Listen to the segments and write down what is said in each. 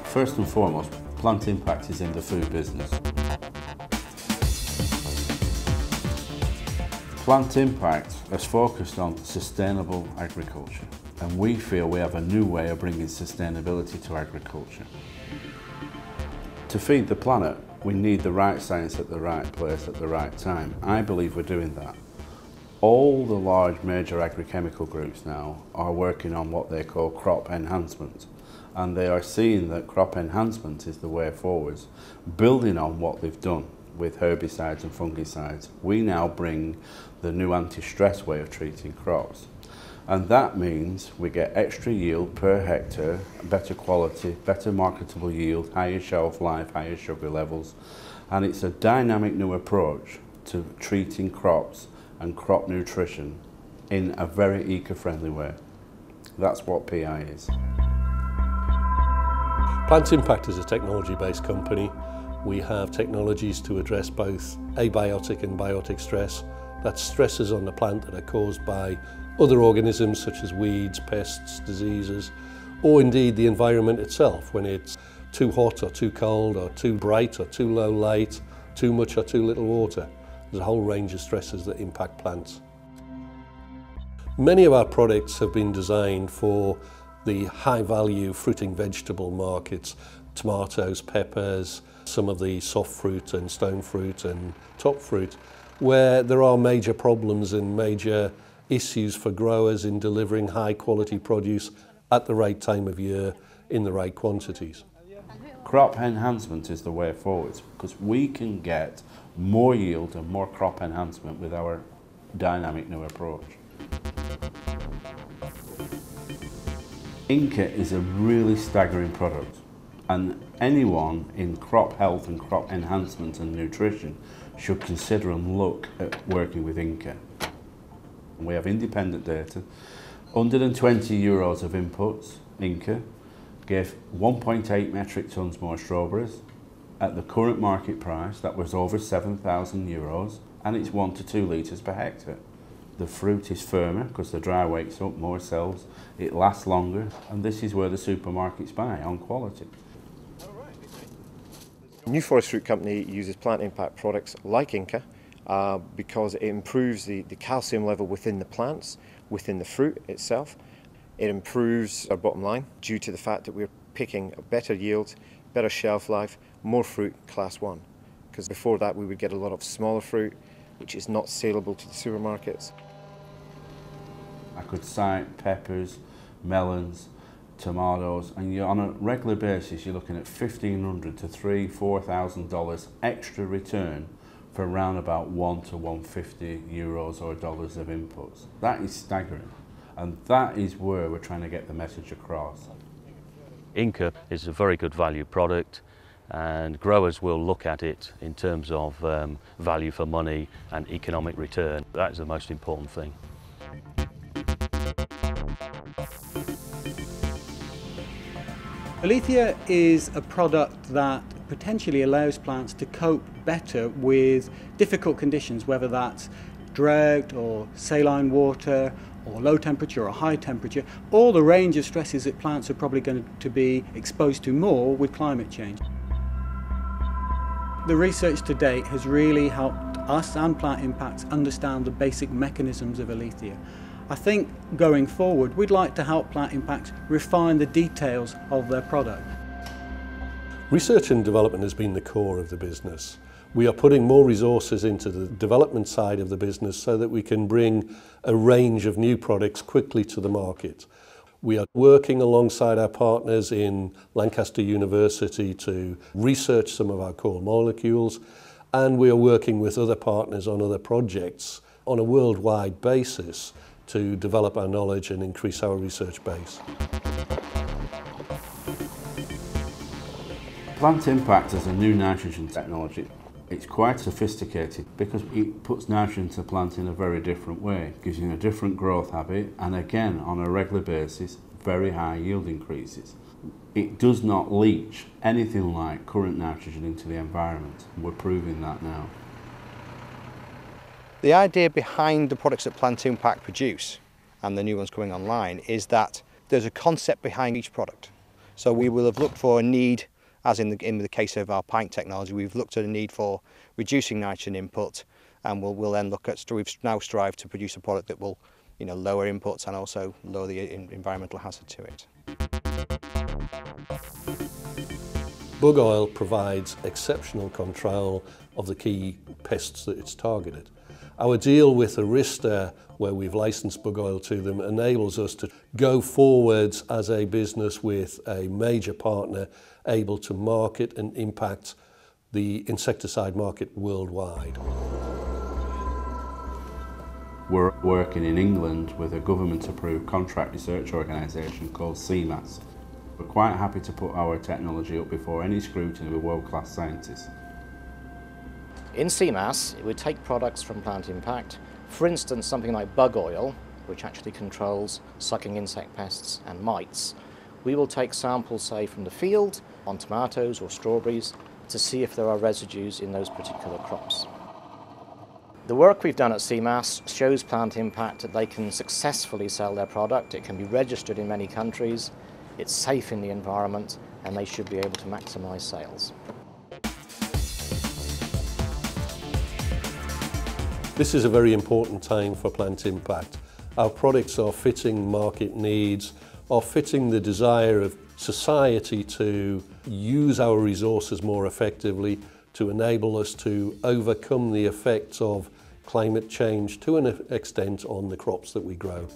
First and foremost, Plant Impact is in the food business. Plant Impact is focused on sustainable agriculture, and we feel we have a new way of bringing sustainability to agriculture. To feed the planet, we need the right science at the right place at the right time. I believe we're doing that. All the large major agrochemical groups now are working on what they call crop enhancement, and they are seeing that crop enhancement is the way forwards, building on what they've done with herbicides and fungicides. We now bring the new anti-stress way of treating crops, and that means we get extra yield per hectare, better quality, better marketable yield, higher shelf life, higher sugar levels, and it's a dynamic new approach to treating crops and crop nutrition in a very eco-friendly way. That's what PI is. Plant Impact is a technology-based company. We have technologies to address both abiotic and biotic stress. That's stresses on the plant that are caused by other organisms such as weeds, pests, diseases, or indeed the environment itself when it's too hot or too cold or too bright or too low light, too much or too little water. There's a whole range of stresses that impact plants. Many of our products have been designed for the high-value fruiting vegetable markets, tomatoes, peppers, some of the soft fruit and stone fruit and top fruit, where there are major problems and major issues for growers in delivering high-quality produce at the right time of year in the right quantities. Crop enhancement is the way forwards because we can get more yield and more crop enhancement with our dynamic new approach. Inca is a really staggering product, and anyone in crop health and crop enhancement and nutrition should consider and look at working with Inca. We have independent data. 120 euros of inputs, Inca gave 1.8 metric tons more strawberries. At the current market price, that was over 7,000 euros, and it's 1 to 2 litres per hectare. The fruit is firmer because the dry wakes up more cells, it lasts longer, and this is where the supermarkets buy, on quality. New Forest Fruit Company uses Plant Impact products like Inca because it improves the calcium level within the plants, within the fruit itself. It improves our bottom line due to the fact that we're picking a better yield, better shelf life, more fruit class 1. Because before that we would get a lot of smaller fruit which is not saleable to the supermarkets. I could cite peppers, melons, tomatoes, and on a regular basis you're looking at $1,500 to $3,000–4,000 extra return for around about 1 to 150 euros or dollars of inputs. That is staggering, and that is where we're trying to get the message across. Inca is a very good value product, and growers will look at it in terms of value for money and economic return. That is the most important thing. Alethea is a product that potentially allows plants to cope better with difficult conditions, whether that's drought or saline water or low temperature or high temperature, all the range of stresses that plants are probably going to be exposed to more with climate change. The research to date has really helped us and Plant Impact understand the basic mechanisms of Alethea. I think going forward we'd like to help Plant Impact refine the details of their product. Research and development has been the core of the business. We are putting more resources into the development side of the business so that we can bring a range of new products quickly to the market. We are working alongside our partners in Lancaster University to research some of our core molecules, and we are working with other partners on other projects on a worldwide basis to develop our knowledge and increase our research base. Plant Impact is a new nitrogen technology. It's quite sophisticated because it puts nitrogen to the plant in a very different way. It gives you a different growth habit, and again, on a regular basis, very high yield increases. It does not leach anything like current nitrogen into the environment. We're proving that now. The idea behind the products that Plant Impact produce and the new ones coming online, is that there's a concept behind each product. So we will have looked for a need, as in the case of our pint technology, we've looked at a need for reducing nitrogen input, and we'll then look at, we've now strived to produce a product that will, lower inputs and also lower the environmental hazard to it. Bug oil provides exceptional control of the key pests that it's targeted. Our deal with Arysta, where we've licensed bug oil to them, enables us to go forwards as a business with a major partner able to market and impact the insecticide market worldwide. We're working in England with a government-approved contract research organisation called CMAS. We're quite happy to put our technology up before any scrutiny with world-class scientists. In CMAS, we take products from Plant Impact, for instance something like bug oil, which actually controls sucking insect pests and mites. We will take samples, say, from the field on tomatoes or strawberries to see if there are residues in those particular crops. The work we've done at CMAS shows Plant Impact that they can successfully sell their product. It can be registered in many countries, it's safe in the environment, and they should be able to maximise sales. This is a very important time for Plant Impact. Our products are fitting market needs, are fitting the desire of society to use our resources more effectively, to enable us to overcome the effects of climate change to an extent on the crops that we grow.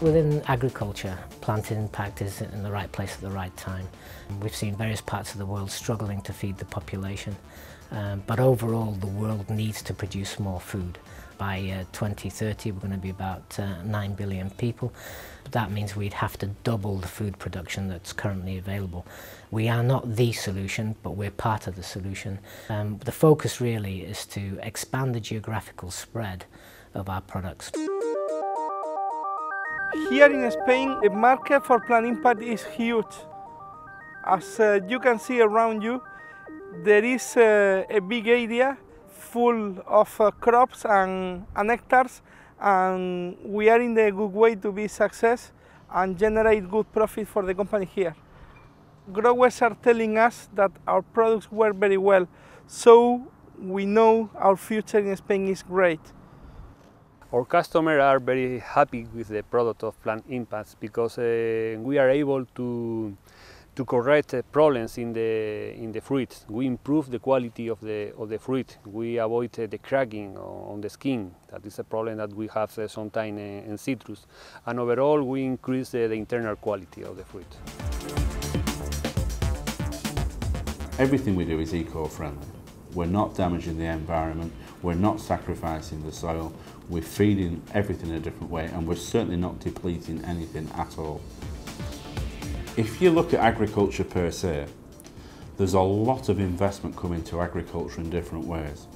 Within agriculture, Plant Impact is in the right place at the right time. We've seen various parts of the world struggling to feed the population, but overall the world needs to produce more food. By 2030 we're going to be about 9 billion people. That means we'd have to double the food production that's currently available. We are not the solution, but we're part of the solution. The focus really is to expand the geographical spread of our products. Here in Spain, the market for Plant Impact is huge. As you can see around you, there is a big area full of crops and hectares, and we are in the good way to be success and generate good profit for the company here. Growers are telling us that our products work very well, so we know our future in Spain is great. Our customers are very happy with the product of Plant Impact because we are able to correct problems in the fruit. We improve the quality of the fruit. We avoid the cracking on the skin. That is a problem that we have sometimes in citrus. And overall, we increase the internal quality of the fruit. Everything we do is eco-friendly. We're not damaging the environment, we're not sacrificing the soil, we're feeding everything in a different way, and we're certainly not depleting anything at all. If you look at agriculture per se, there's a lot of investment coming to agriculture in different ways.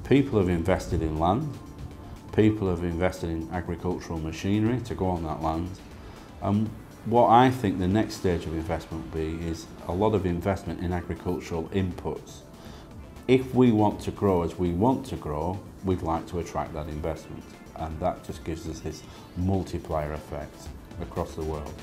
People have invested in land, people have invested in agricultural machinery to go on that land, and what I think the next stage of investment will be is a lot of investment in agricultural inputs. If we want to grow as we want to grow, we'd like to attract that investment, and that just gives us this multiplier effect across the world.